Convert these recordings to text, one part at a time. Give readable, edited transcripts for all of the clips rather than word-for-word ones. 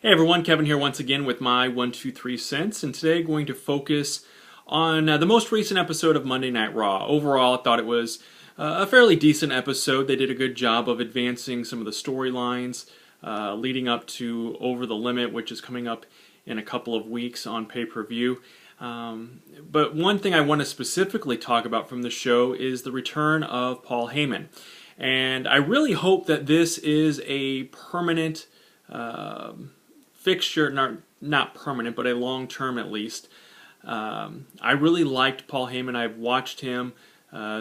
Hey everyone, Kevin here once again with my 1, 2, 3 cents, and today going to focus on the most recent episode of Monday Night Raw. Overall, I thought it was a fairly decent episode. They did a good job of advancing some of the storylines leading up to Over the Limit, which is coming up in a couple of weeks on pay-per-view. But one thing I want to specifically talk about from the show is the return of Paul Heyman. And I really hope that this is a permanent fixture, not permanent, but a long-term at least. I really liked Paul Heyman. I've watched him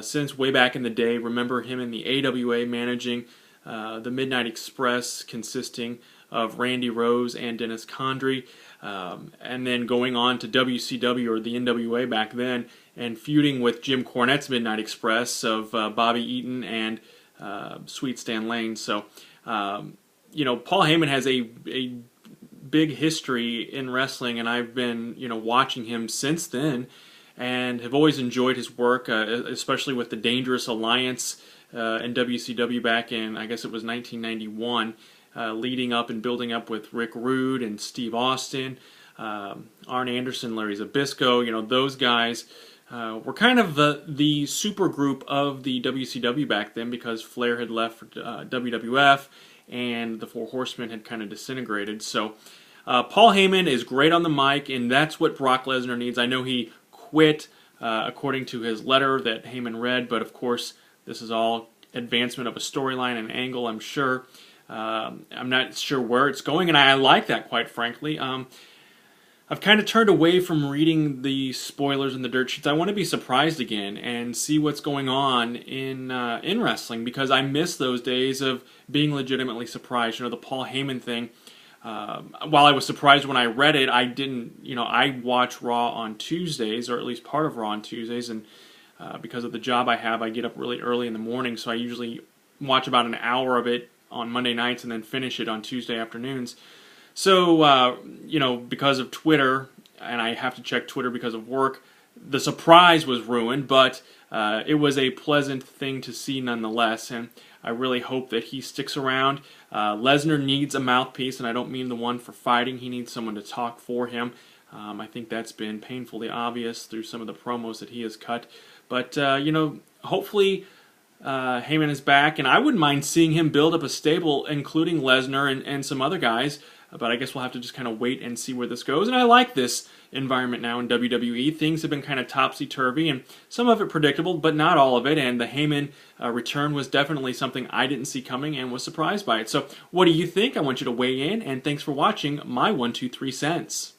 since way back in the day. Remember him in the AWA managing the Midnight Express, consisting of Randy Rose and Dennis Condrey, and then going on to WCW, or the NWA back then, and feuding with Jim Cornette's Midnight Express of Bobby Eaton and Sweet Stan Lane. So, Paul Heyman has a big history in wrestling, and I've been watching him since then, and have always enjoyed his work, especially with the Dangerous Alliance in WCW back in, I guess it was 1991, leading up and building up with Rick Rude and Steve Austin, Arn Anderson, Larry Zbyszko. Those guys were kind of the super group of the WCW back then, because Flair had left for WWF and the Four Horsemen had kind of disintegrated. So Paul Heyman is great on the mic, and that's what Brock Lesnar needs. I know he quit according to his letter that Heyman read, but of course this is all advancement of a storyline and angle, I'm sure. I'm not sure where it's going, and I like that, quite frankly. I've kind of turned away from reading the spoilers and the dirt sheets. I want to be surprised again and see what's going on in wrestling, because I miss those days of being legitimately surprised. The Paul Heyman thing. While I was surprised when I read it, I didn't. I watch Raw on Tuesdays, or at least part of Raw on Tuesdays, and because of the job I have, I get up really early in the morning, so I usually watch about an hour of it on Monday nights and then finish it on Tuesday afternoons. So, because of Twitter, and I have to check Twitter because of work, the surprise was ruined, but it was a pleasant thing to see nonetheless, and I really hope that he sticks around. Lesnar needs a mouthpiece, and I don't mean the one for fighting. He needs someone to talk for him. I think that's been painfully obvious through some of the promos that he has cut. But, hopefully Heyman is back, and I wouldn't mind seeing him build up a stable, including Lesnar and some other guys. But I guess we'll have to just kind of wait and see where this goes. And I like this environment now in WWE. Things have been kind of topsy-turvy, and some of it predictable, but not all of it. And the Heyman return was definitely something I didn't see coming and was surprised by it. So what do you think? I want you to weigh in, and thanks for watching my 1, 2, 3 cents.